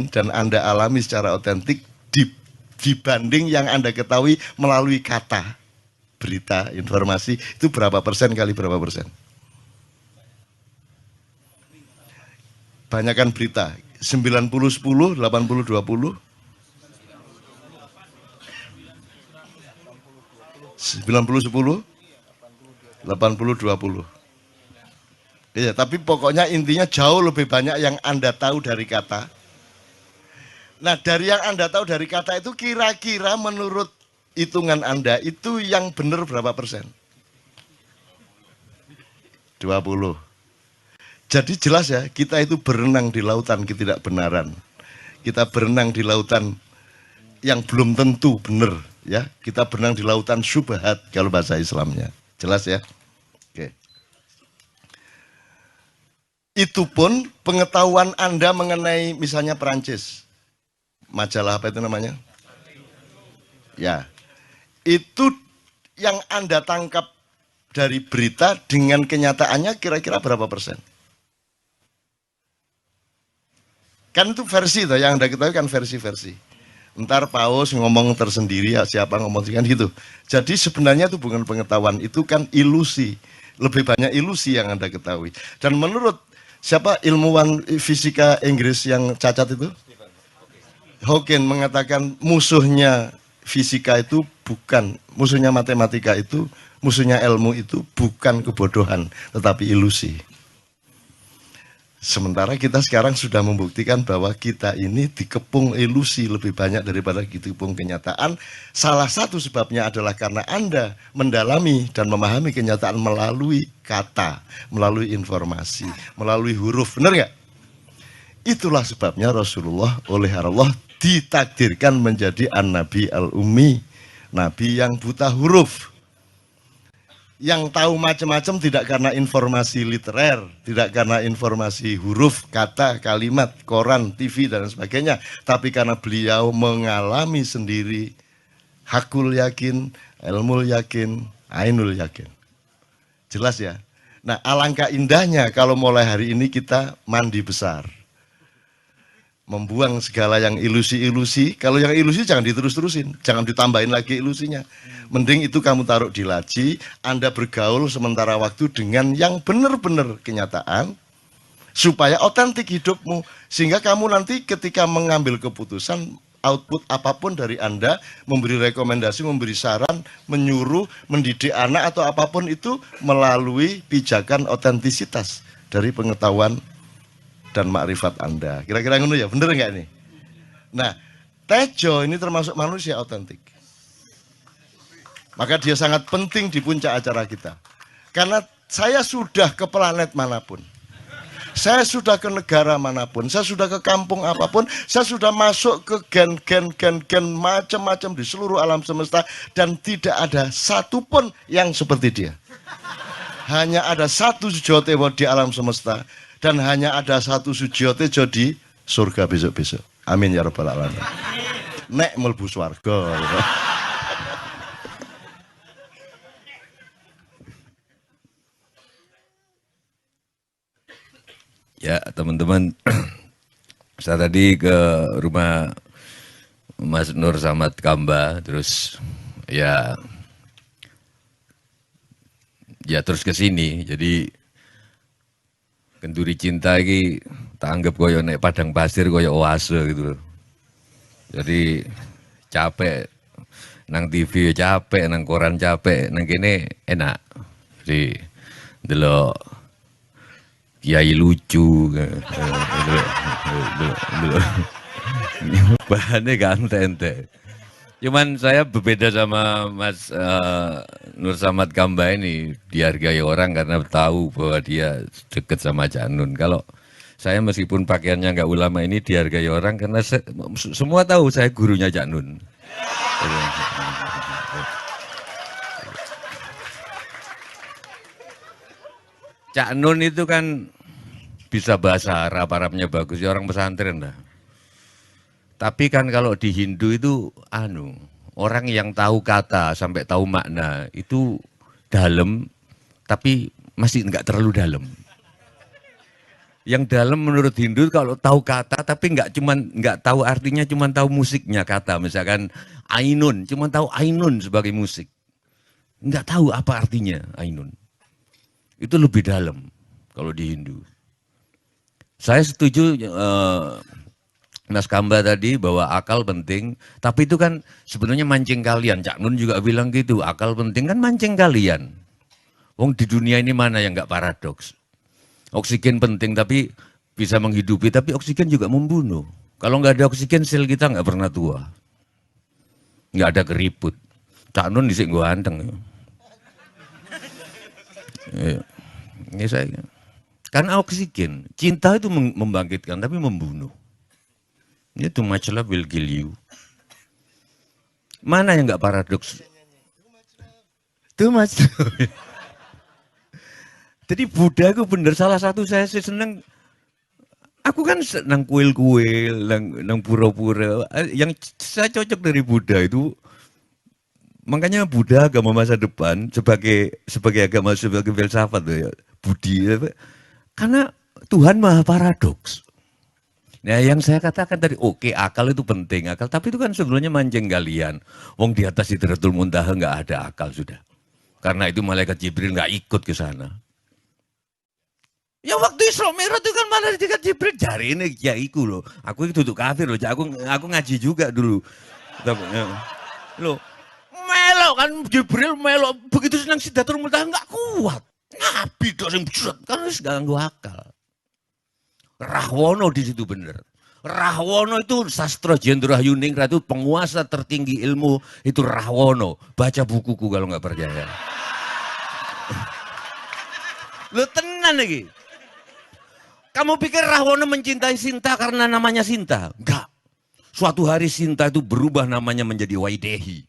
dan Anda alami secara otentik dibanding yang Anda ketahui melalui kata, berita, informasi, itu berapa persen kali berapa persen? Banyakan berita, 90-10, 80-20, 90-10, 80-20. Iya, tapi pokoknya intinya jauh lebih banyak yang Anda tahu dari kata. Nah, dari yang Anda tahu dari kata itu kira-kira menurut hitungan Anda itu yang benar berapa persen? 20. Jadi jelas ya, kita itu berenang di lautan ketidakbenaran. Kita berenang di lautan yang belum tentu benar, ya. Kita berenang di lautan syubhat kalau bahasa Islamnya. Jelas ya? Oke. Itu pun pengetahuan Anda mengenai misalnya Perancis. Majalah apa itu namanya? Ya. Itu yang Anda tangkap dari berita dengan kenyataannya kira-kira berapa persen? Kan itu versi toh, yang Anda ketahui kan versi-versi. Ntar Paus ngomong tersendiri, ya siapa ngomong kan gitu. Jadi sebenarnya itu bukan pengetahuan, itu kan ilusi. Lebih banyak ilusi yang Anda ketahui. Dan menurut siapa ilmuwan fisika Inggris yang cacat itu? Hawking mengatakan musuhnya fisika itu bukan, musuhnya matematika itu, musuhnya ilmu itu bukan kebodohan, tetapi ilusi. Sementara kita sekarang sudah membuktikan bahwa kita ini dikepung ilusi lebih banyak daripada dikepung kenyataan. Salah satu sebabnya adalah karena Anda mendalami dan memahami kenyataan melalui kata, melalui informasi, melalui huruf. Benar nggak? Itulah sebabnya Rasulullah oleh Allah ditakdirkan menjadi an-nabi al-ummi, nabi yang buta huruf. Yang tahu macam-macam tidak karena informasi literer, tidak karena informasi huruf, kata, kalimat, koran, TV, dan sebagainya. Tapi karena beliau mengalami sendiri hakul yakin, ilmul yakin, ainul yakin. Jelas ya? Nah, alangkah indahnya kalau mulai hari ini kita mandi besar. Membuang segala yang ilusi-ilusi. Kalau yang ilusi jangan diterus-terusin, jangan ditambahin lagi ilusinya. Mending itu kamu taruh di laci, Anda bergaul sementara waktu dengan yang benar-benar kenyataan, supaya otentik hidupmu. Sehingga kamu nanti ketika mengambil keputusan, output apapun dari Anda, memberi rekomendasi, memberi saran, menyuruh, mendidik anak atau apapun itu melalui pijakan otentisitas dari pengetahuan dan makrifat Anda. Kira-kira ngono ya, bener nggak ini? Nah, Tejo ini termasuk manusia otentik. Maka dia sangat penting di puncak acara kita. Karena saya sudah ke planet manapun. Saya sudah ke negara manapun, saya sudah ke kampung apapun, saya sudah masuk ke gen macam-macam di seluruh alam semesta dan tidak ada satupun yang seperti dia. Hanya ada satu Sujotewo di alam semesta. Dan hanya ada satu Sujotejo di surga besok-besok. Amin ya rabbal alamin. Nek mlebu swarga. Ya teman-teman, saya tadi ke rumah Mas Nur Samad Kamba, terus ya terus ke sini. Jadi Kenduri Cinta ini tak anggap koyo nek padang pasir koyo oase gitu loh. Jadi capek nang TV capek, nang koran capek, nang kene enak. Jadi delok kiai lucu, bahannya gak ente-ente. Cuman saya berbeda sama Mas Nur Samad Kamba ini, dihargai orang karena tahu bahwa dia deket sama Cak Nun. Kalau saya meskipun pakaiannya nggak ulama ini dihargai orang karena semua tahu saya gurunya Cak Nun. Cak Nun itu kan bisa bahasa Arab-Arabnya bagus, ya orang pesantren lah. Tapi kan kalau di Hindu itu orang yang tahu kata sampai tahu makna itu dalam, tapi masih enggak terlalu dalam. Yang dalam menurut Hindu kalau tahu kata tapi nggak tahu artinya, cuman tahu musiknya kata. Misalkan Ainun, cuman tahu Ainun sebagai musik. Nggak tahu apa artinya Ainun. Itu lebih dalam kalau di Hindu. Saya setuju Mas Kamba tadi bahwa akal penting, tapi itu kan sebenarnya mancing kalian. Cak Nun juga bilang gitu, akal penting kan mancing kalian. Wong di dunia ini mana yang nggak paradoks? Oksigen penting tapi bisa menghidupi, tapi oksigen juga membunuh. Kalau nggak ada oksigen sel kita nggak pernah tua, nggak ada keriput. Cak Nun disini gue anteng. Ini saya. Karena oksigen, cinta itu membangkitkan tapi membunuh. Ini too much love will kill you. Mana yang nggak paradoks? Too much. Jadi Buddha itu bener, salah satu saya sih seneng. Aku kan senang kuil-kuil, nang pura-pura. Yang saya cocok dari Buddha itu, makanya Buddha agama masa depan sebagai agama, sebagai filsafat ya, Budi. Karena Tuhan maha paradoks. Nah yang saya katakan tadi, oke, akal itu penting, akal. Tapi itu kan sebenarnya mancing kalian. Wong di atas Sidratul Muntaha nggak ada akal sudah. Karena itu malaikat Jibril nggak ikut ke sana. Ya waktu Isra Mi'raj itu kan malaikat Jibril jari ini ya iku loh. Aku itu tuh kafir loh. Aku ngaji juga dulu. Loh, melo kan Jibril melo begitu senang Sidratul Muntaha nggak kuat. Nabi dong yang berat karena ganggu akal. Rahwono di situ bener. Rahwono itu sastra Jendrahyuningrat itu penguasa tertinggi ilmu itu Rahwono. Baca bukuku kalau nggak percaya. Lu tenan lagi. Kamu pikir Rahwono mencintai Sinta karena namanya Sinta? Enggak. Suatu hari Sinta itu berubah namanya menjadi Waidehi.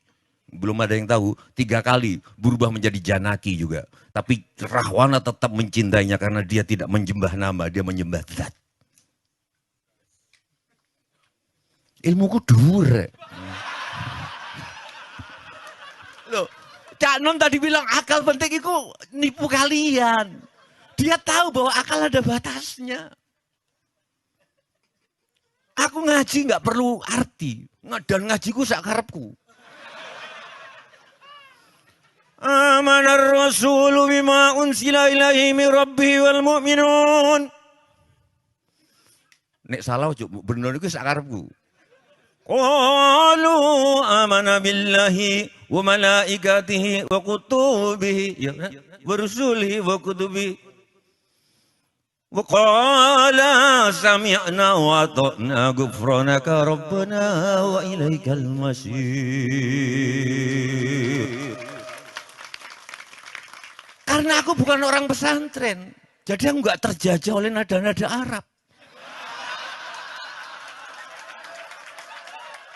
Belum ada yang tahu, 3 kali berubah menjadi Janaki juga. Tapi Rahwana tetap mencintainya karena dia tidak menyembah nama, dia menyembah zat. Ilmuku dhuwur. Loh, Cak Nun tadi bilang akal penting itu nipu kalian. Dia tahu bahwa akal ada batasnya. Aku ngaji nggak perlu arti, dan ngajiku sakarepku. Amanar rasulu bima unsila ilaihi min rabbihi wal mu'minun. Nek salah bener iku sakarepku. Qalu amana billahi wa malaikatihi wa kutubihi wa rusulihi wa kutubihi wa qala sami'na wa ata'na ghufranaka rabbana wa ilaikal masir. Karena aku bukan orang pesantren, jadi aku nggak terjajah oleh nada-nada Arab.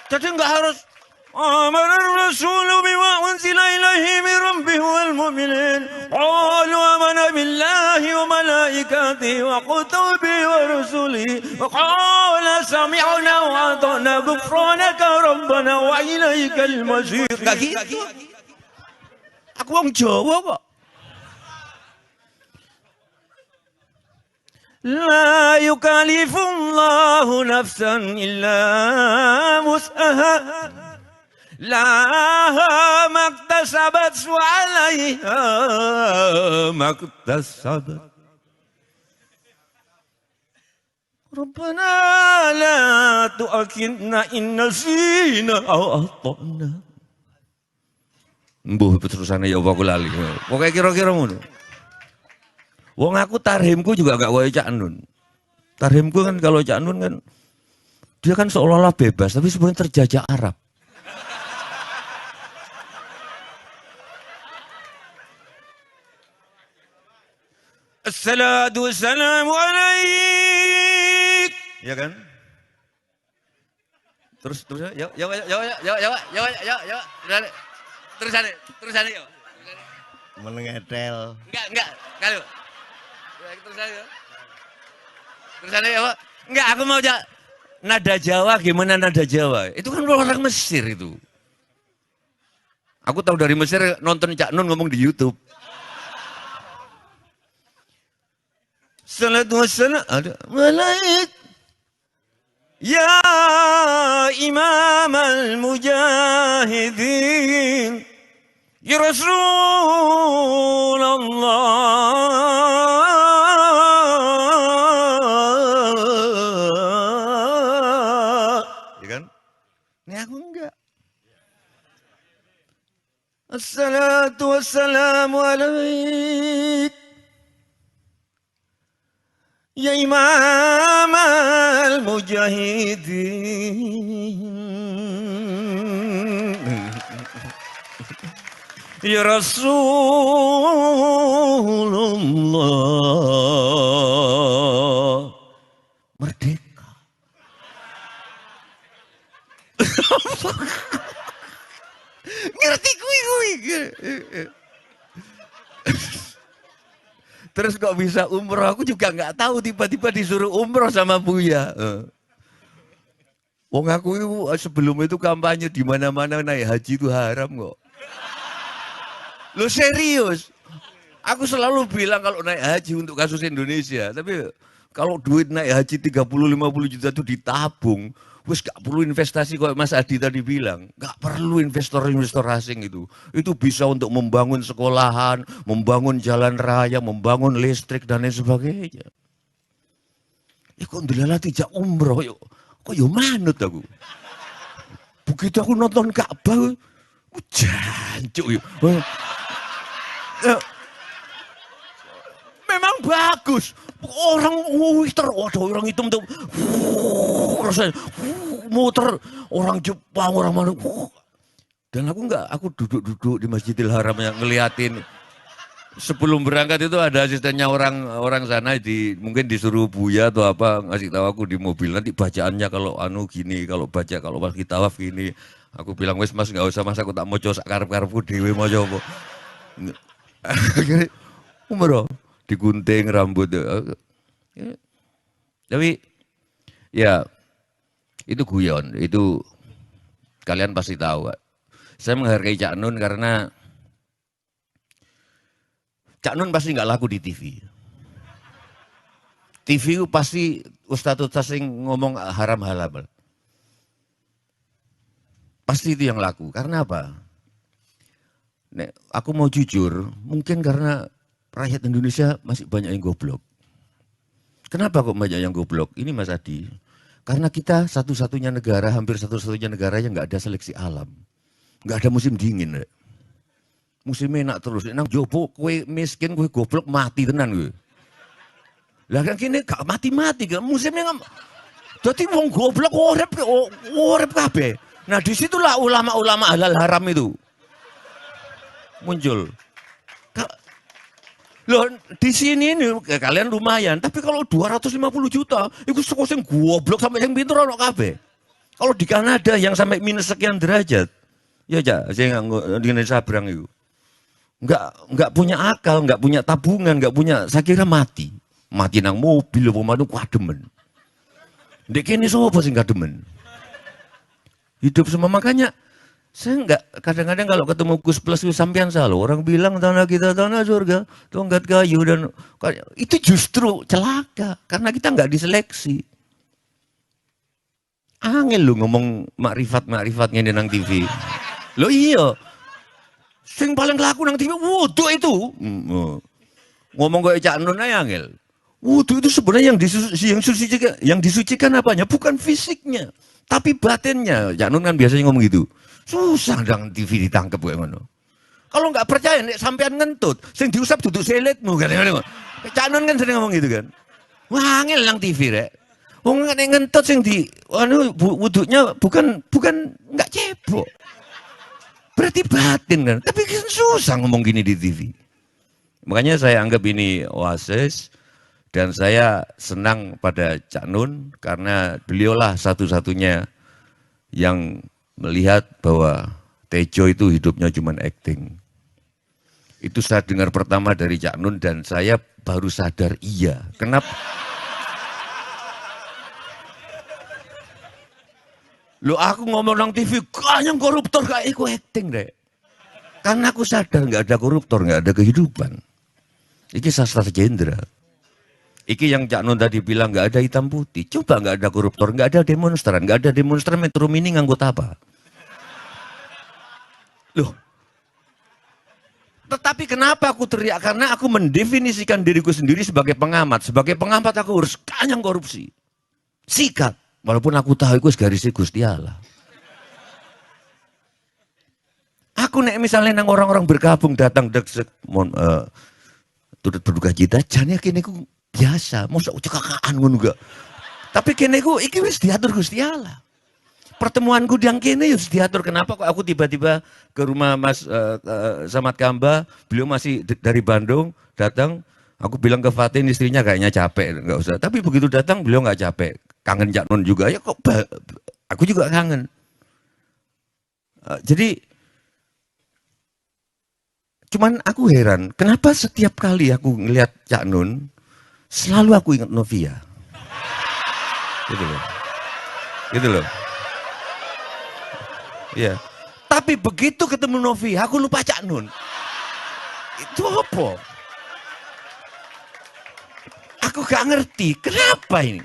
Jadi nggak harus amanar rasulu bima unsila ilaihi min rabbihi wal mu'minin qalu amana billahi wa malaikatihi wa kutubihi wa rusulihi wa qala sami'na wa ata'na ghufranaka rabbana wa ilaikal masir. Enggak gitu. Aku wong Jawa kok. La yukallifullahu nafsan illa wus'aha laha maktasabat wa 'alaiha maktasabat. Rabbana la tu'akhidna in nasina aw akhtana. Mbuh terusane ya aku lali. Pokoke kira-kira ngono. Wong aku tarhimku juga gak kaya Cak Nun. Tarhimku kan kalau Cak Nun kan dia kan seolah-olah bebas tapi sebenarnya terjajah Arab. Assalatu wassalamu alaik. Ya kan? Terus ya terus ya. Menengedel. Enggak. Kalau terus aja ya Pak. Enggak, aku mau nada Jawa, gimana nada Jawa? Itu kan orang Mesir itu. Aku tahu dari Mesir, nonton Cak Nun ngomong di YouTube. Salatu wassalam ada malaik. Ya imam al-mujahidin. Ya Rasulullah. Ya kan? Ini aku enggak. Assalatu wassalamu alaik. Ya imam al-mujahidin. Ya Rasulullah. Merdeka. Ngerti kui. Terus kok bisa umroh? Aku juga nggak tahu, tiba-tiba disuruh umroh sama Buya. Wong aku itu sebelum itu kampanye di mana-mana naik haji itu haram kok. Lo serius? Aku selalu bilang kalau naik haji untuk kasus Indonesia, tapi kalau duit naik haji 30-50 juta itu ditabung, wis gak perlu investasi kok Mas Adi tadi bilang, gak perlu investor-investor asing itu. Itu bisa untuk membangun sekolahan, membangun jalan raya, membangun listrik dan lain sebagainya. Ya kok ndelala tidak umroh yuk. Kok yo manut aku. Begitu aku nonton Ka'bah, jancuk yuk. Memang bagus. Orang orang hitam tuh rasanya muter, orang Jepang, orang mana. Dan aku duduk di Masjidil Haram yang ngeliatin. Sebelum berangkat itu ada asistennya orang sana mungkin disuruh Buya atau apa ngasih tahu aku di mobil, nanti bacaannya kalau gini, kalau lagi tawaf gini. Aku bilang wes Mas nggak usah Mas, aku tak mau coba karep-karepku dhewe mau coba. Akhirnya umroh digunting rambut. Tapi ya itu guyon, itu kalian pasti tahu. Saya menghargai Cak Nun karena Cak Nun pasti nggak laku di TV. TV itu pasti ustadz sing ngomong haram halal. Pasti itu yang laku. Karena apa? Nek, aku mau jujur, mungkin karena rakyat Indonesia masih banyak yang goblok. Kenapa kok banyak yang goblok? Ini Mas Adi. Karena kita satu-satunya negara, hampir satu-satunya negara yang nggak ada seleksi alam. Nggak ada musim dingin. Nek. Musim enak terus. Nang jopo kue miskin, kue goblok mati tenan gue. Lah kan kini gak mati-mati kan musimnya kan. Jadi wong goblok urip kabeh. Nah disitulah ulama-ulama halal haram itu muncul. Loh di sini ini kalian lumayan, tapi kalau 250 juta, itu sing goblok sampai yang pintar ono kabeh. Kalau di Kanada yang sampai minus sekian derajat, ya saya nggak di Sabrang itu, nggak punya akal, nggak punya tabungan, nggak punya, saya kira mati nang mobil, pemadu kademen. Dek ini sopo sing kademen. Hidup semua, makanya saya nggak, kadang-kadang kalau ketemu Gus Plus itu sampean selalu orang bilang tanah kita tanah surga, tongkat kayu dan itu justru celaka karena kita nggak diseleksi. Angel lu ngomong makrifat-makrifat ngene nang TV. Lo iya. Sing paling laku nang TV wudu itu. Ngomong kayak Cak Nun ae angel. Wudu itu sebenarnya yang disucikan apanya? Bukan fisiknya, tapi batinnya. Cak Nun kan biasanya ngomong gitu. Susah dengan TV ditangkap kayak ngono. Kalau nggak percaya nek sampean ngentut, sing diusap duduk seletmu kan. Cak Nun kan sering ngomong gitu kan. Wah, angel nang TV rek. Wong nek ngentut sing di wuduknya bukan nggak cebok. Berarti batin kan. Tapi kan susah ngomong gini di TV. Makanya saya anggap ini oasis. Dan saya senang pada Cak Nun karena beliaulah satu-satunya yang melihat bahwa Tejo itu hidupnya cuma acting. Itu saya dengar pertama dari Cak Nun dan saya baru sadar iya. Kenapa? Lo aku ngomong nang TV, kayaknya koruptor kayak aku acting deh. Karena aku sadar nggak ada koruptor, nggak ada kehidupan. Ini sastra Jendra. Iki yang Cak Nun tadi bilang nggak ada hitam putih. Coba nggak ada koruptor, nggak ada demonstran, nggak ada demonstran Metro Mini nganggut apa? Loh, tetapi kenapa aku teriak? Karena aku mendefinisikan diriku sendiri sebagai pengamat. Sebagai pengamat aku harus kanyang korupsi. Sikat. Walaupun aku tahu itu garisnya Gusti Allah. Aku nek misalnya nang orang-orang berkabung datang turut berduka cita, jane kene ku biasa, mosok cekakaan ngono gak. Tapi kene ku iki wis diatur Gusti Allah. Pertemuanku yang kene harus diatur. Kenapa kok aku tiba-tiba ke rumah Mas Samad Kamba, beliau masih dari Bandung datang, aku bilang ke Fatin istrinya kayaknya capek, nggak usah. Tapi begitu datang beliau nggak capek, kangen Cak Nun juga, ya kok aku juga kangen. Jadi cuman aku heran, kenapa setiap kali aku ngelihat Cak Nun, selalu aku ingat Novia. Gitu loh. Gitu loh. Iya. Tapi begitu ketemu Novia, aku lupa Cak Nun. Itu apa? Aku gak ngerti, kenapa ini?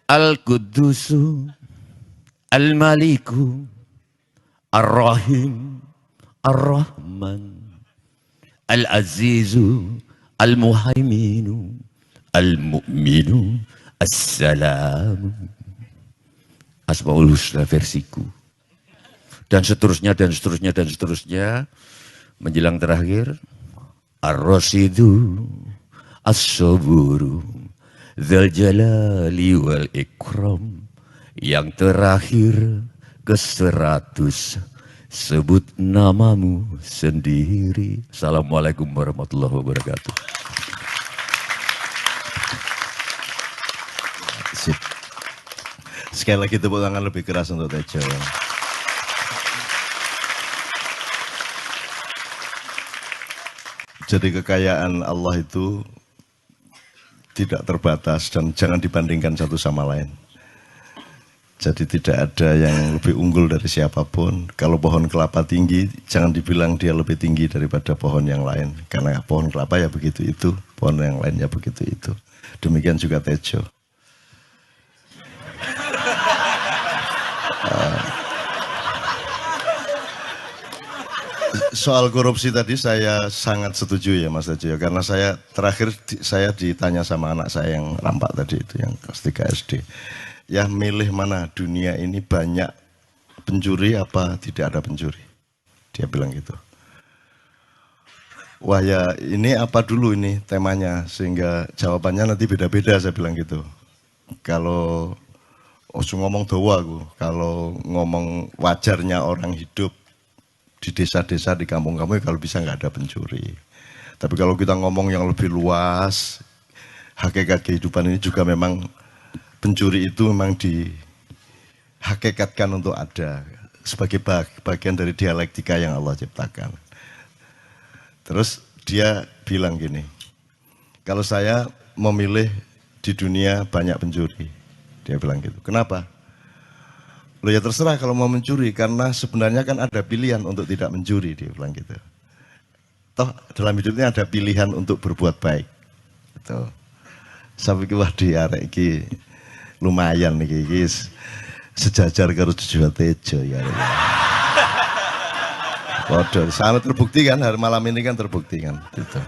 Al-Qudusu, Al-Maliku, Ar-Rahim, Ar-Rahman, Al-Azizu, Al-Muhaiminu, Al-Mu'minu, As-Salamu. Asmaul Husna versiku. Dan seterusnya, dan seterusnya, dan seterusnya. Menjelang terakhir. Ar-Rasidu, As-Saburu, Dzal Jalali wal Ikram. Yang terakhir ke-100. Sebut namamu sendiri. Assalamualaikum warahmatullahi wabarakatuh. Sip. Sekali lagi tepuk tangan lebih keras untuk Tejo. Jadi kekayaan Allah itu tidak terbatas dan jangan dibandingkan satu sama lain. Jadi tidak ada yang lebih unggul dari siapapun. Kalau pohon kelapa tinggi, jangan dibilang dia lebih tinggi daripada pohon yang lain. Karena pohon kelapa ya begitu itu, pohon yang lain ya begitu itu. Demikian juga Tejo. Soal korupsi tadi saya sangat setuju ya Mas Tejo, karena saya terakhir saya ditanya sama anak saya yang rampak tadi itu, yang kelas 3 SD. Ya milih mana, dunia ini banyak pencuri apa tidak ada pencuri? Dia bilang gitu. Wah ya ini apa dulu ini temanya, sehingga jawabannya nanti beda-beda, saya bilang gitu. Kalau ngomong doa aku, kalau ngomong wajarnya orang hidup di desa-desa, di kampung-kampung, kalau bisa nggak ada pencuri. Tapi kalau kita ngomong yang lebih luas, hakikat kehidupan ini juga memang pencuri itu memang dihakikatkan untuk ada sebagai bagian dari dialektika yang Allah ciptakan. Terus dia bilang gini, kalau saya memilih di dunia banyak pencuri, dia bilang gitu. Kenapa? Loh ya terserah kalau mau mencuri, karena sebenarnya kan ada pilihan untuk tidak mencuri, dia bilang gitu. Toh dalam hidupnya ada pilihan untuk berbuat baik. Gitu. Sampai wah di arek iki lumayan nih iki sejajar karo Jojo Tejo ya. Waduh, sangat terbukti kan, hari malam ini kan terbukti kan. Gitu.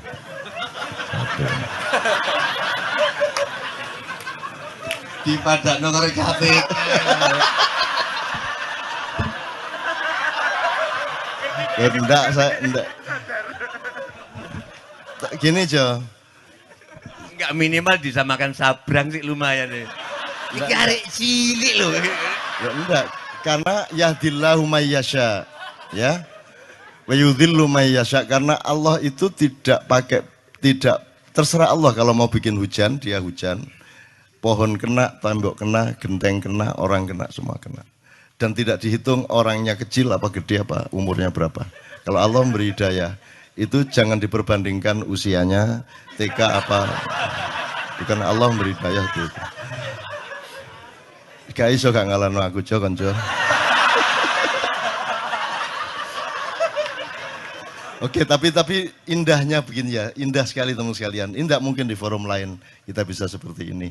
Di Padakno karo KPK. Enggak, saya enggak. Gini Jo. Enggak minimal disamakan sabrang sih lumayan nih. Iki arek cilik loh. Ya enggak, karena yahdillahu mayyasha, ya. Wa yudhillu mayyasha, karena Allah itu tidak terserah Allah kalau mau bikin hujan, dia hujan. Pohon kena, tembok kena, genteng kena, orang kena, semua kena. Dan tidak dihitung orangnya kecil apa gede apa umurnya berapa. Kalau Allah memberi hidayah itu jangan diperbandingkan usianya TK apa, bukan Allah memberi hidayah itu. Gak iso gak ngalahno aku Jo konco. Oke, tapi indahnya begini ya, indah sekali teman sekalian. Indah mungkin di forum lain kita bisa seperti ini.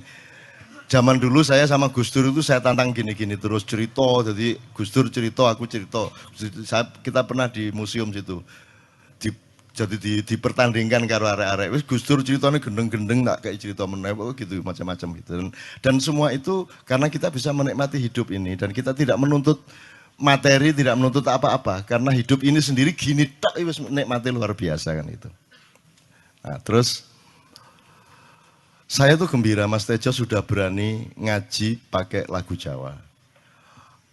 Zaman dulu saya sama Gus Dur itu saya tantang gini-gini terus cerita, jadi Gus Dur cerita, aku cerita. Kita pernah di museum situ. Di, jadi dipertandingkan karo arek-arek. Wis Gus Dur ceritanya gendeng-gendeng tak kayak cerita meneh gitu macam-macam gitu. Dan semua itu karena kita bisa menikmati hidup ini dan kita tidak menuntut materi, tidak menuntut apa-apa karena hidup ini sendiri gini tak wis nikmati luar biasa kan itu. Nah, terus saya tuh gembira Mas Tejo sudah berani ngaji pakai lagu Jawa.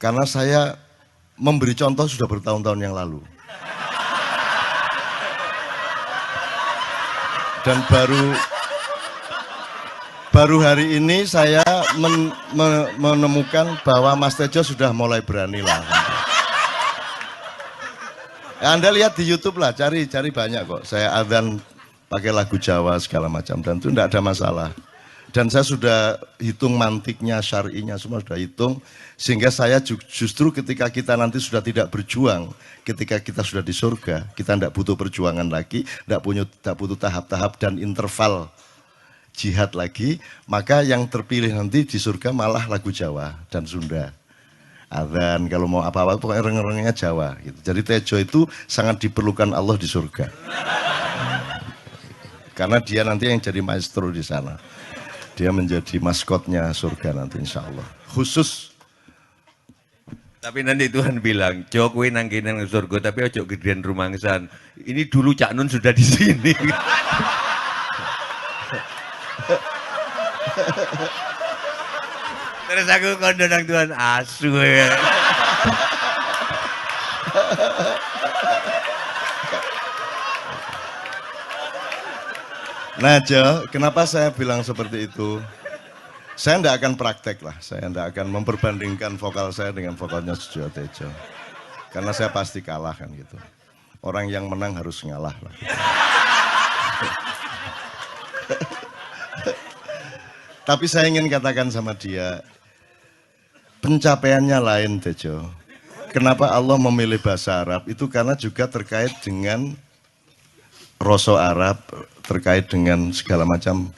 Karena saya memberi contoh sudah bertahun-tahun yang lalu. Dan baru hari ini saya menemukan bahwa Mas Tejo sudah mulai berani lah. Anda lihat di YouTube lah, cari banyak kok. Saya adzan pakai lagu Jawa segala macam dan itu tidak ada masalah. Dan saya sudah hitung mantiknya, syar'inya semua sudah hitung sehingga saya justru ketika kita nanti sudah tidak berjuang, ketika kita sudah di surga, kita tidak butuh perjuangan lagi, tidak butuh tahap-tahap dan interval jihad lagi, maka yang terpilih nanti di surga malah lagu Jawa dan Sunda. Adzan kalau mau apa-apa pokoknya reng-rengnya Jawa gitu. Jadi Tejo itu sangat diperlukan Allah di surga. Karena dia nanti yang jadi maestro di sana. Dia menjadi maskotnya surga nanti insya Allah. Khusus. Tapi nanti Tuhan bilang, Jokowi nang kene nang surga tapi ojo gedean rumangsan. Ini dulu Cak Nun sudah di sini. Terus aku kondo nang Tuhan asu ya. Nah Jo, kenapa saya bilang seperti itu? Saya tidak akan praktek lah, saya tidak akan memperbandingkan vokal saya dengan vokalnya Sujiwo Tejo. Karena saya pasti kalah kan gitu. Orang yang menang harus ngalah lah. Tapi saya ingin katakan sama dia, pencapaiannya lain Tejo. Kenapa Allah memilih bahasa Arab? Itu karena juga terkait dengan rasa Arab, terkait dengan segala macam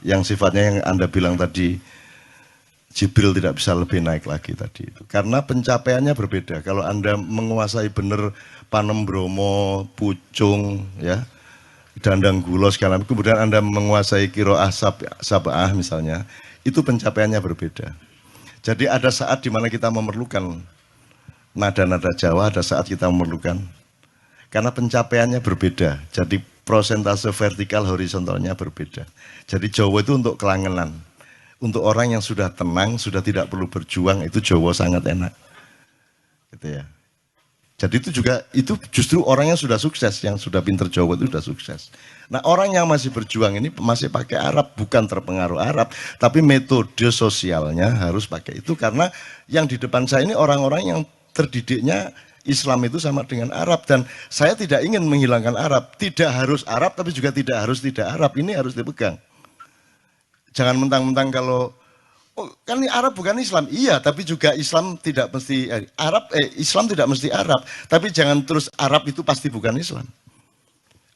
yang sifatnya yang Anda bilang tadi Jibril tidak bisa lebih naik lagi tadi itu. Karena pencapaiannya berbeda. Kalau Anda menguasai benar Panem Bromo, Pucung, ya, Dandang Gulo segala macam, kemudian Anda menguasai Qiraah Sab'ah misalnya, itu pencapaiannya berbeda. Jadi ada saat di mana kita memerlukan nada-nada Jawa, ada saat kita memerlukan karena pencapaiannya berbeda. Jadi prosentase vertikal horizontalnya berbeda. Jadi Jawa itu untuk kelangenan. Untuk orang yang sudah tenang, sudah tidak perlu berjuang, itu Jawa sangat enak. Gitu ya. Jadi itu justru orang yang sudah sukses, yang sudah pinter Jawa itu sudah sukses. Nah orang yang masih berjuang ini masih pakai Arab, bukan terpengaruh Arab, tapi metode sosialnya harus pakai itu karena yang di depan saya ini orang-orang yang terdidiknya Islam itu sama dengan Arab dan saya tidak ingin menghilangkan Arab. Tidak harus Arab tapi juga tidak harus tidak Arab. Ini harus dipegang. Jangan mentang-mentang kalau oh, kan ini Arab bukan Islam. Iya, tapi juga Islam tidak mesti Islam tidak mesti Arab. Tapi jangan terus Arab itu pasti bukan Islam.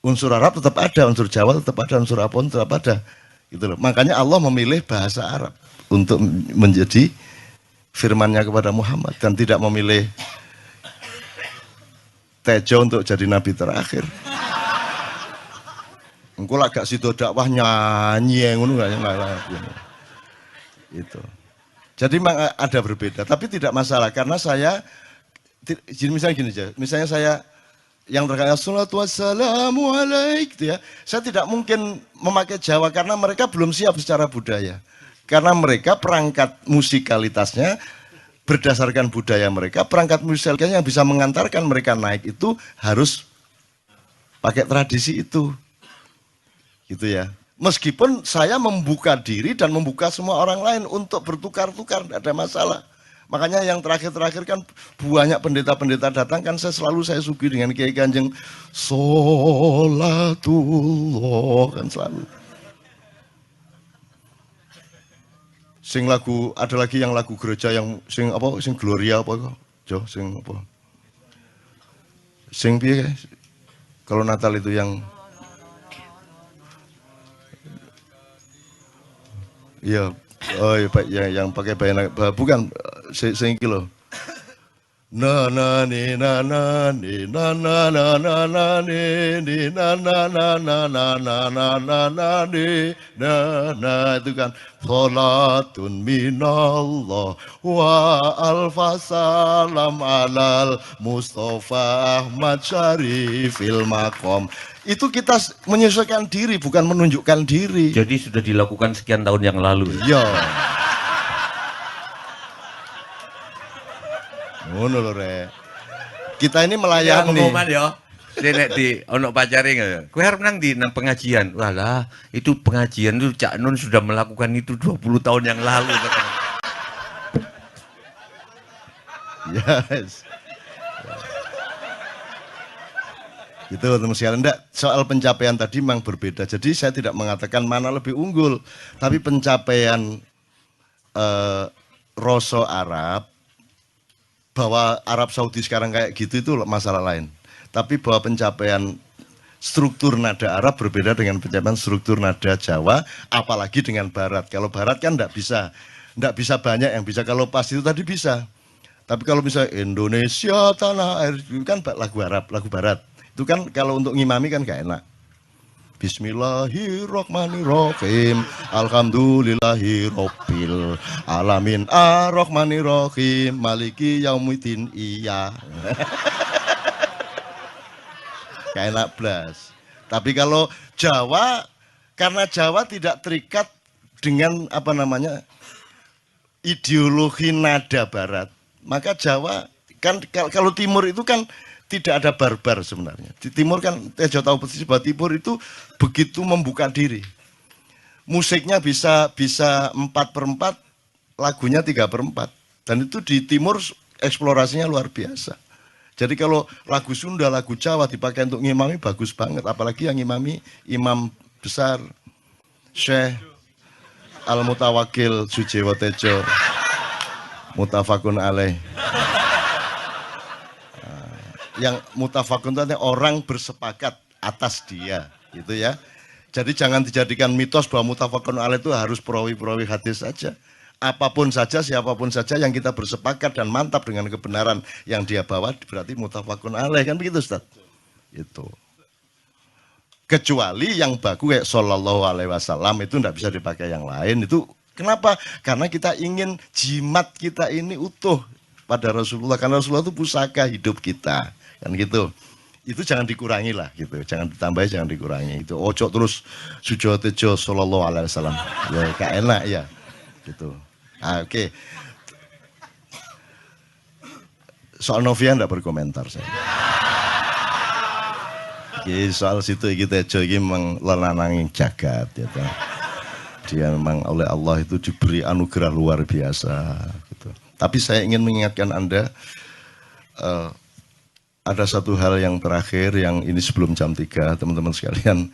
Unsur Arab tetap ada, unsur Jawa tetap ada, unsur Apon tetap ada. Gitu loh. Makanya Allah memilih bahasa Arab untuk menjadi firman-Nya kepada Muhammad dan tidak memilih Tejo untuk jadi nabi terakhir. Engko lak gak sido dakwah nyanyi ngono gak itu. Jadi memang ada berbeda, tapi tidak masalah karena saya misalnya gini aja. Misalnya saya yang terkait salatu wassalamu alaik gitu ya. Saya tidak mungkin memakai Jawa karena mereka belum siap secara budaya. Karena mereka perangkat musikalitasnya berdasarkan budaya mereka, perangkat musikalitasnya yang bisa mengantarkan mereka naik itu harus pakai tradisi itu. Gitu ya. Meskipun saya membuka diri dan membuka semua orang lain untuk bertukar-tukar, tidak ada masalah. Makanya yang terakhir-terakhir kan banyak pendeta-pendeta datang kan saya suguhi dengan Kiai Kanjeng Sholatullah kan selalu. Sing lagu ada lagi yang lagu gereja yang sing Gloria apa kok? Jo sing apa? Sing piye guys? Kalau Natal itu yang iya, oh iya, Pak, yang pakai bayana, bukan sing iki lho. Na na ni na na ni na na na na na ni na na na na na na na na na ni na itu kan salatun minallah wa alfasalam alal Mustafa Ahmad Syarifil Maqam. Itu kita menyesuaikan diri, bukan menunjukkan diri. Jadi sudah dilakukan sekian tahun yang lalu. Iya. Ngono lho Rek. Kita ini melayani. Pengumuman ya. Nek di ono pacare enggak. Kowe arep nang di nang pengajian. Walah, itu pengajian itu Cak Nun sudah melakukan itu 20 tahun yang lalu. Yes. Gitu teman sekalian. Enggak, soal pencapaian tadi memang berbeda. Jadi saya tidak mengatakan mana lebih unggul, tapi pencapaian Roso Arab, bahwa Arab Saudi sekarang kayak gitu itu masalah lain. Tapi bahwa pencapaian struktur nada Arab berbeda dengan pencapaian struktur nada Jawa, apalagi dengan Barat. Kalau Barat kan enggak bisa banyak yang bisa. Kalau pas itu tadi bisa. Tapi kalau misalnya Indonesia tanah air itu kan lagu Arab, lagu Barat. Itu kan kalau untuk ngimami kan gak enak. Bismillahirrahmanirrahim. Alhamdulillahirabbil alamin. Arrahmanirrahim. Maliki yaumiddin. Iya. Gak enak blas. Tapi kalau Jawa, karena Jawa tidak terikat dengan apa namanya ideologi nada Barat, maka Jawa kan kalau Timur itu kan tidak ada barbar sebenarnya. Di Timur kan Tejo tahu persis bahwa Timur itu begitu membuka diri. Musiknya bisa 4/4, lagunya 3/4. Dan itu di Timur eksplorasinya luar biasa. Jadi kalau lagu Sunda, lagu Jawa dipakai untuk ngimami bagus banget. Apalagi yang ngimami imam besar Syekh Al-Mutawakil Sujewo Tejo Mutafakun alaih. Yang mutafakun itu orang bersepakat atas dia, gitu ya. Jadi jangan dijadikan mitos bahwa mutafakun alaih itu harus perawi-perawi hadis saja. Apapun saja, siapapun saja yang kita bersepakat dan mantap dengan kebenaran yang dia bawa berarti mutafakun alaih, kan begitu Ustaz? Itu. Kecuali yang baku kayak sallallahu alaihi wasallam itu tidak bisa dipakai yang lain. Itu kenapa? Karena kita ingin jimat kita ini utuh pada Rasulullah, karena Rasulullah itu pusaka hidup kita. Kan gitu, itu jangan dikurangi lah gitu, jangan ditambahi, jangan dikurangi. Itu ojo terus Sujewo Tejo sallallahu alaihi wasallam, ya gak enak ya, gitu. Oke. Soal Novia ndak berkomentar saya. Oke, soal situ kita Tejo ini memang lananging jagat, ya kan. Dia memang oleh Allah itu diberi anugerah luar biasa, gitu. Tapi saya ingin mengingatkan Anda. Ada satu hal yang terakhir yang ini sebelum jam 3 teman-teman sekalian.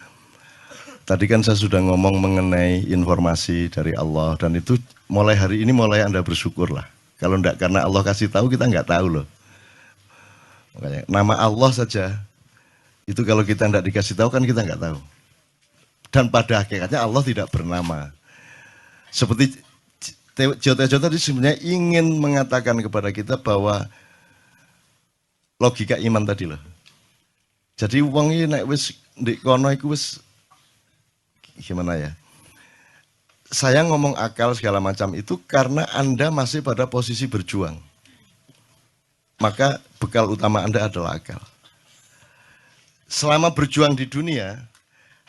Tadi kan saya sudah ngomong mengenai informasi dari Allah dan itu mulai hari ini mulai Anda bersyukur lah. Kalau enggak karena Allah kasih tahu kita enggak tahu loh. Makanya nama Allah saja itu kalau kita enggak dikasih tahu kan kita enggak tahu. Dan pada hakikatnya Allah tidak bernama. Seperti Tejo tadi sebenarnya ingin mengatakan kepada kita bahwa logika iman tadi loh. Jadi wong iki nek wis ndek kono iku wis gimana ya? Saya ngomong akal segala macam itu karena Anda masih pada posisi berjuang. Maka bekal utama Anda adalah akal. Selama berjuang di dunia,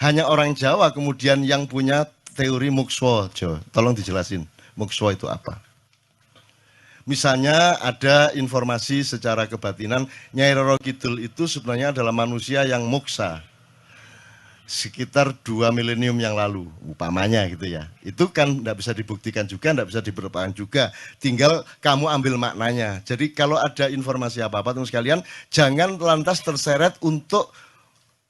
hanya orang Jawa kemudian yang punya teori mukswa. Tolong dijelasin, mukswa itu apa? Misalnya ada informasi secara kebatinan, Nyai Roro Kidul itu sebenarnya adalah manusia yang muksa. Sekitar 2 milenium yang lalu, upamanya gitu ya. Itu kan tidak bisa dibuktikan juga, tidak bisa diperlukan juga. Tinggal kamu ambil maknanya. Jadi kalau ada informasi apa-apa teman sekalian, jangan lantas terseret untuk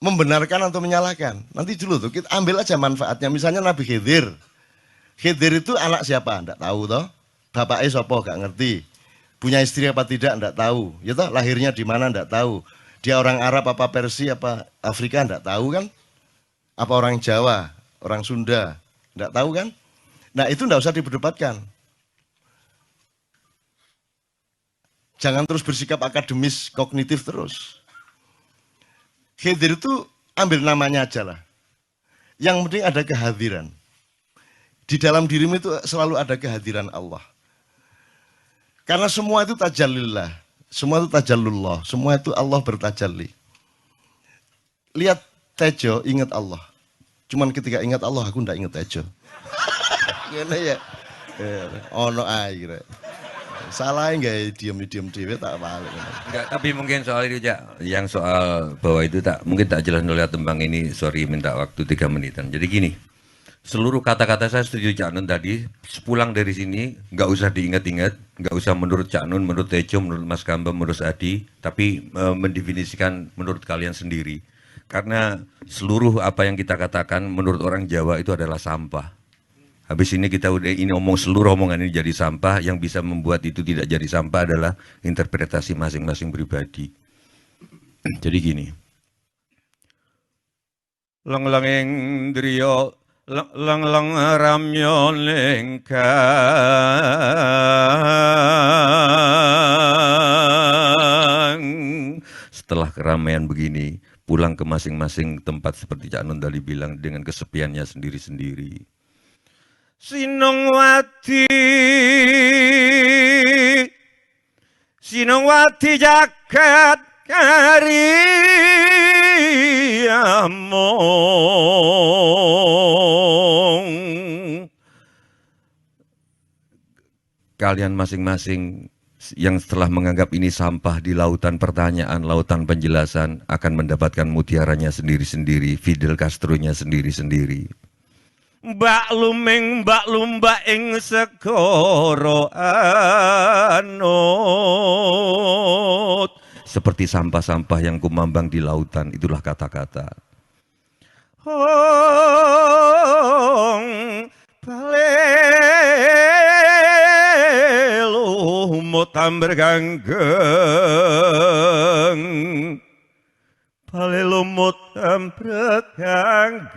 membenarkan atau menyalahkan. Nanti dulu tuh, kita ambil aja manfaatnya. Misalnya Nabi Khidir. Khidir itu anak siapa? Tidak tahu toh. Bapaknya sopo gak ngerti, punya istri apa tidak enggak tahu, ya toh lahirnya di mana enggak tahu. Dia orang Arab apa Persia apa Afrika enggak tahu kan? Apa orang Jawa, orang Sunda, enggak tahu kan? Nah itu enggak usah diperdebatkan. Jangan terus bersikap akademis, kognitif terus. Hadir itu ambil namanya aja lah. Yang penting ada kehadiran. Di dalam dirimu itu selalu ada kehadiran Allah. Karena semua itu tajallillah, semua itu tajallullah, semua itu Allah bertajalli. Lihat Tejo, ingat Allah. Cuman ketika ingat Allah, aku ndak ingat Tejo. Gimana ya? Ono air. Salah enggak diam dewe tak balik. Enggak, tapi mungkin soal itu Cak, yang soal bahwa itu tak mungkin tak jelas melihat tembang ini, sorry minta waktu 3 menitan. Jadi gini, seluruh kata-kata saya setuju Cak Nun tadi, sepulang dari sini nggak usah diingat-ingat, nggak usah menurut Cak Nun, menurut Tejo, menurut Mas Kamba, menurut Adi, tapi mendefinisikan menurut kalian sendiri. Karena seluruh apa yang kita katakan menurut orang Jawa itu adalah sampah. Habis ini kita udah ini omong seluruh omongan ini jadi sampah, yang bisa membuat itu tidak jadi sampah adalah interpretasi masing-masing pribadi. Jadi gini. Lang-langing driya lang-lang ramyon lengkang. Setelah keramaian begini, pulang ke masing-masing tempat seperti Cak Nun tadi bilang dengan kesepiannya sendiri-sendiri. Sinongwati jagat karyamong. Kalian masing-masing yang setelah menganggap ini sampah di lautan pertanyaan, lautan penjelasan akan mendapatkan mutiaranya sendiri-sendiri, Fidel Castro-nya sendiri-sendiri. Mbak lumba ing segara anut. Seperti sampah-sampah yang kumambang di lautan, itulah kata-kata. Hong palelu mutam berganggeng. Palelumut berganggeng.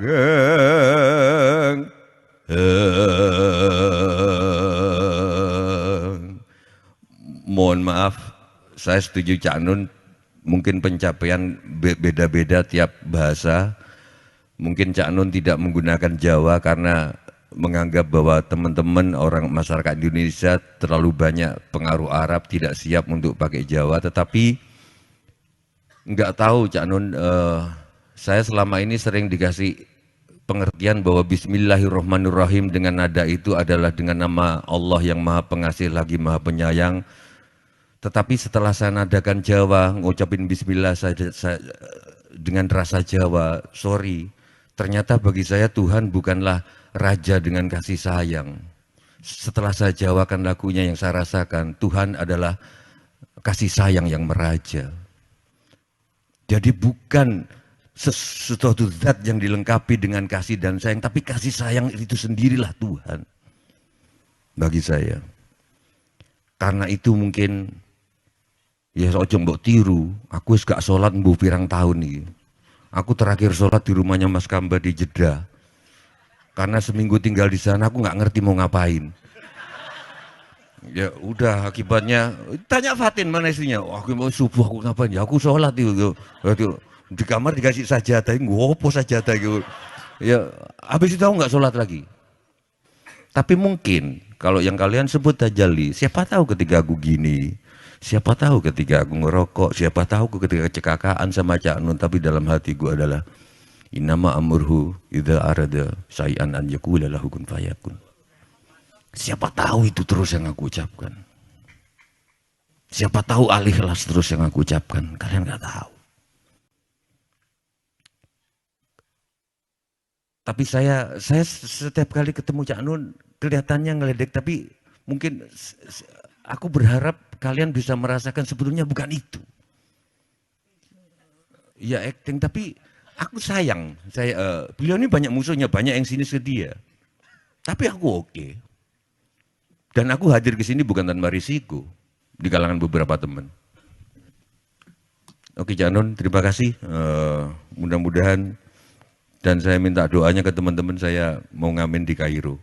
Mohon maaf, saya setuju Cak Nun, mungkin pencapaian beda-beda tiap bahasa. Mungkin Cak Nun tidak menggunakan Jawa karena menganggap bahwa teman-teman orang masyarakat Indonesia terlalu banyak pengaruh Arab, tidak siap untuk pakai Jawa. Tetapi nggak tahu Cak Nun, saya selama ini sering dikasih pengertian bahwa Bismillahirrahmanirrahim dengan nada itu adalah dengan nama Allah yang Maha Pengasih lagi Maha Penyayang. Tetapi setelah saya nadakan Jawa, ngucapin Bismillah saya dengan rasa Jawa, sorry, ternyata bagi saya Tuhan bukanlah Raja dengan kasih sayang. Setelah saya jawakan lagunya yang saya rasakan, Tuhan adalah kasih sayang yang meraja. Jadi bukan sesuatu zat yang dilengkapi dengan kasih dan sayang, tapi kasih sayang itu sendirilah Tuhan bagi saya. Karena itu mungkin ya ojo mbok tiru, aku wis gak sholat mbuh pirang tahun nih. Aku terakhir sholat di rumahnya Mas Kamba di Jeddah. Karena seminggu tinggal di sana aku nggak ngerti mau ngapain. Ya udah akibatnya tanya Fatin mana istrinya. Oh, aku mau subuh aku ngapain ya? Aku sholat itu. Di kamar dikasih sajadah, ngopo sajadah gitu. Ya habis itu aku nggak sholat lagi. Tapi mungkin kalau yang kalian sebut tajalli, siapa tahu ketika aku gini, siapa tahu ketika aku ngerokok, siapa tahu ketika kecelakaan sama Cak Nun, tapi dalam hatiku adalah innama amurhu idza arada syai'an an yaqula lahu kun fayakun. Siapa tahu itu terus yang aku ucapkan. Siapa tahu al-ikhlas terus yang aku ucapkan. Kalian nggak tahu. Tapi saya setiap kali ketemu Cak Nun kelihatannya ngeledek, tapi mungkin aku berharap kalian bisa merasakan sebetulnya bukan itu. Ya acting, tapi aku sayang. Beliau ini banyak musuhnya, banyak yang sinis ke dia. Tapi aku oke. Dan aku hadir ke sini bukan tanpa risiko di kalangan beberapa teman. Oke Cak Nun, terima kasih. Mudah-mudahan dan saya minta doanya ke teman-teman, saya mau ngamen di Kairo.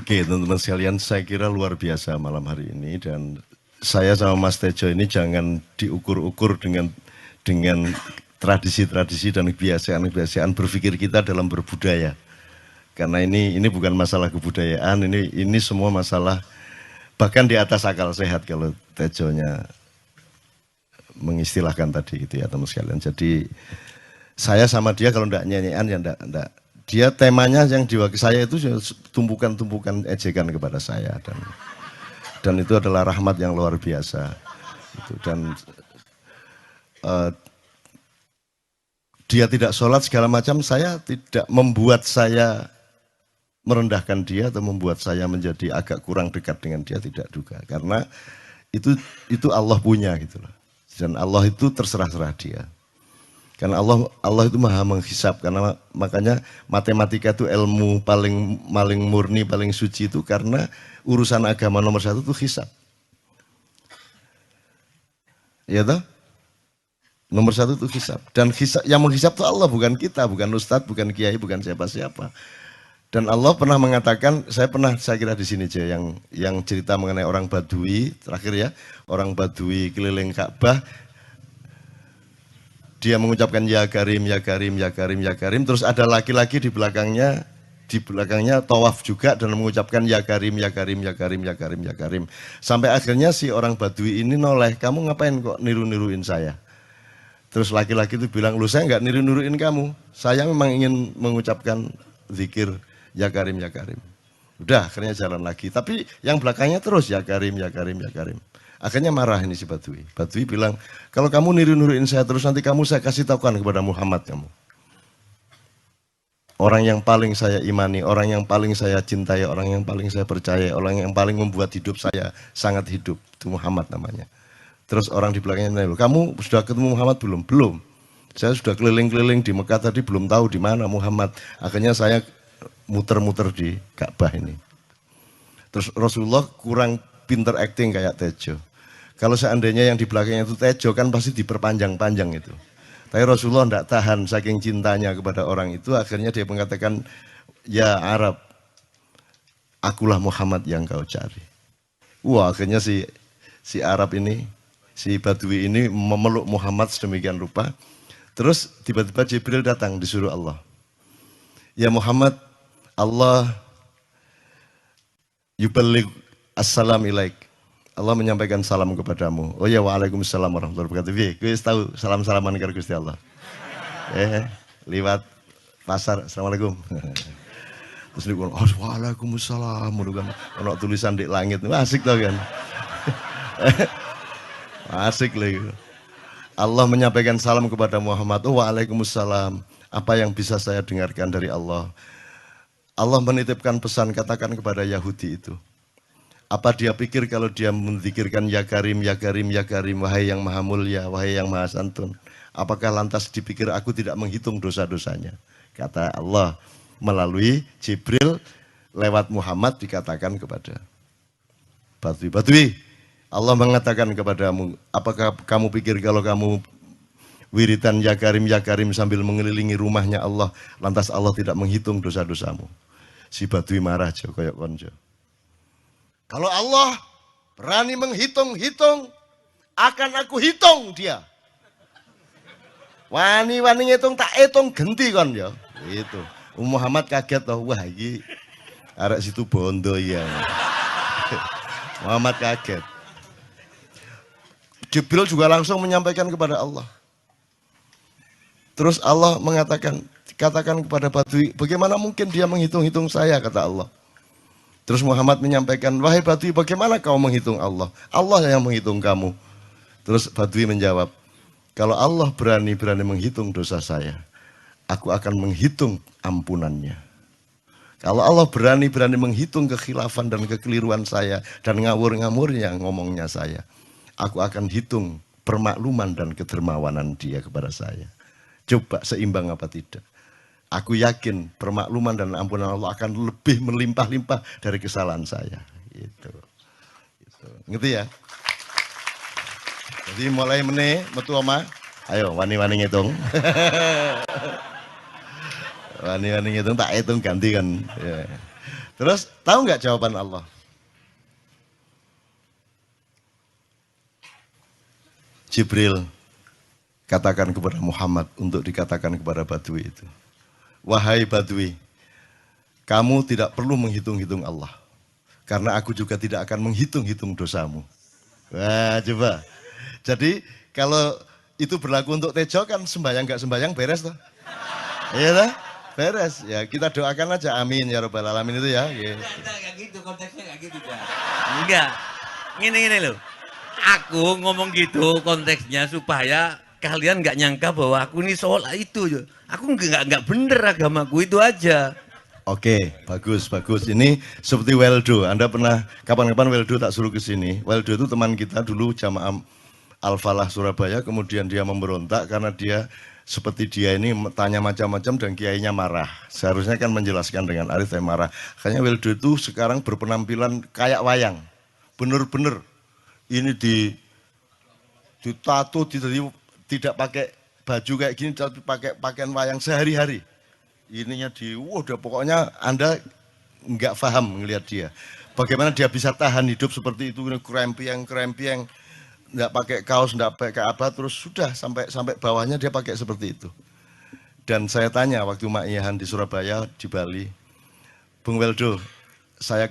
Oke, teman-teman sekalian, saya kira luar biasa malam hari ini, dan saya sama Mas Tejo ini jangan diukur-ukur dengan tradisi-tradisi dan kebiasaan-kebiasaan berpikir kita dalam berbudaya. Karena ini bukan masalah kebudayaan, ini semua masalah bahkan di atas akal sehat kalau Tejonya mengistilahkan tadi gitu ya teman sekalian. Jadi saya sama dia kalau enggak nyanyian ya enggak. Dia temanya yang diwakili saya itu tumpukan-tumpukan ejekan kepada saya, dan itu adalah rahmat yang luar biasa. Dan dia tidak sholat segala macam, saya tidak membuat saya merendahkan dia atau membuat saya menjadi agak kurang dekat dengan dia, tidak juga. Karena itu Allah punya gitu loh. Dan Allah itu terserah-serah dia. Karena Allah itu maha menghisap, karena makanya matematika itu ilmu paling murni, paling suci itu karena urusan agama nomor satu itu hisap. Ya toh? Nomor satu itu hisap. Dan hisap, yang menghisap itu Allah, bukan kita, bukan ustadz, bukan kiai, bukan siapa-siapa. Dan Allah pernah mengatakan, saya kira di sini aja yang cerita mengenai orang Badui, terakhir ya, orang Badui keliling Ka'bah. Dia mengucapkan ya Karim, ya Karim, ya Karim, ya Karim. Terus ada laki-laki di belakangnya tawaf juga dan mengucapkan ya Karim, ya Karim, ya Karim, ya Karim, ya Karim. Sampai akhirnya si orang Badui ini noleh, kamu ngapain kok niru-niruin saya? Terus laki-laki itu bilang, lu saya nggak niru-niruin kamu. Saya memang ingin mengucapkan zikir ya Karim, ya Karim. Udah akhirnya jalan lagi. Tapi yang belakangnya terus ya Karim, ya Karim, ya Karim. Akhirnya marah ini si Badui. Badui bilang, kalau kamu niru-niruin saya terus nanti saya kasih tahukan kepada Muhammad kamu. Orang yang paling saya imani, orang yang paling saya cintai, orang yang paling saya percaya, orang yang paling membuat hidup saya sangat hidup. Itu Muhammad namanya. Terus orang di belakangnya nanya, kamu sudah ketemu Muhammad belum? Belum. Saya sudah keliling-keliling di Mekah tadi belum tahu di mana Muhammad. Akhirnya saya muter-muter di Ka'bah ini. Terus Rasulullah kurang pinter acting kayak Tejo. Kalau seandainya yang di belakangnya itu Tejo kan pasti diperpanjang-panjang itu. Tapi Rasulullah tidak tahan saking cintanya kepada orang itu, akhirnya dia mengatakan, ya Arab, akulah Muhammad yang kau cari. Wah, akhirnya si Arab ini, si Badui ini memeluk Muhammad sedemikian rupa. Terus tiba-tiba Jibril datang disuruh Allah. Ya Muhammad, Allah yuballigh assalam ilaik. Allah menyampaikan salam kepadamu. Oh ya, waalaikumsalam warahmatullahi wabarakatuh. Gue tahu salam-salaman karo Gusti Allah. Lewat pasar, assalamualaikum. Terus dia bilang, oh, waalaikumsalam. Ono tulisan di langit, asik tau kan? Asik lagi. Allah menyampaikan salam kepada Muhammad. Oh, waalaikumsalam. Apa yang bisa saya dengarkan dari Allah? Allah menitipkan pesan, katakan kepada Yahudi itu. Apa dia pikir kalau dia menzikirkan ya Karim, ya Karim, ya Karim, wahai yang maha mulia, wahai yang maha santun. Apakah lantas dipikir aku tidak menghitung dosa-dosanya? Kata Allah melalui Jibril lewat Muhammad dikatakan kepada Badui. Allah mengatakan kepadamu, apakah kamu pikir kalau kamu wiridan ya Karim sambil mengelilingi rumahnya Allah, lantas Allah tidak menghitung dosa-dosamu? Si Badui marah jo, kayak konjo. Kalau Allah berani menghitung-hitung, akan aku hitung dia. Wani-wani ngitung tak hitung genti kon ya. Itu. Muhammad kaget toh, wah iki arek situ bondo ya. Muhammad kaget. Jibril juga langsung menyampaikan kepada Allah. Terus Allah mengatakan, katakan kepada Badui, bagaimana mungkin dia menghitung-hitung saya, kata Allah. Terus Muhammad menyampaikan, wahai Badui, bagaimana kau menghitung Allah? Allah yang menghitung kamu. Terus Badui menjawab, kalau Allah berani menghitung dosa saya, aku akan menghitung ampunannya. Kalau Allah berani menghitung kekhilafan dan kekeliruan saya, dan ngawur-ngawurnya ngomongnya saya, aku akan hitung permakluman dan kedermawanan dia kepada saya. Coba seimbang apa tidak. Aku yakin permakluman dan ampunan Allah akan lebih melimpah-limpah dari kesalahan saya. Gitu. Ngerti ya? Jadi mulai meneh metu oma. Ayo wani-wani ngitung. Wani-wani ngitung tak hitung ganti kan. Ya. Terus tahu nggak jawaban Allah? Jibril katakan kepada Muhammad untuk dikatakan kepada Badui itu. Wahai Badui, kamu tidak perlu menghitung-hitung Allah. Karena aku juga tidak akan menghitung-hitung dosamu. Wah, coba. Jadi kalau itu berlaku untuk Tejo kan sembahyang nggak sembahyang beres toh? Iya toh? Beres. Ya kita doakan aja amin ya rabbal alamin itu ya. Gitu. Enggak gitu, konteksnya enggak gitu, Cak. Enggak. Gini loh. Aku ngomong gitu konteksnya supaya kalian nggak nyangka bahwa aku ini sholat itu. Aku nggak bener agamaku itu aja. Oke, bagus. Ini seperti Weldo. Anda pernah kapan-kapan Weldo tak suruh ke sini. Weldo itu teman kita dulu jamaah Al-Falah Surabaya. Kemudian dia memberontak karena dia seperti dia ini tanya macam-macam dan kiainya marah. Seharusnya kan menjelaskan dengan arif tapi marah. Makanya Weldo itu sekarang berpenampilan kayak wayang. Bener-bener. Ini ditato, tidak pakai baju kayak gini, tapi pakai pakaian wayang sehari-hari. Ininya udah pokoknya Anda nggak paham ngelihat dia. Bagaimana dia bisa tahan hidup seperti itu, krempiang, nggak pakai kaos, nggak pakai apa, terus sudah sampai bawahnya dia pakai seperti itu. Dan saya tanya waktu Mak Ihan di Surabaya, di Bali, Bung Weldo, saya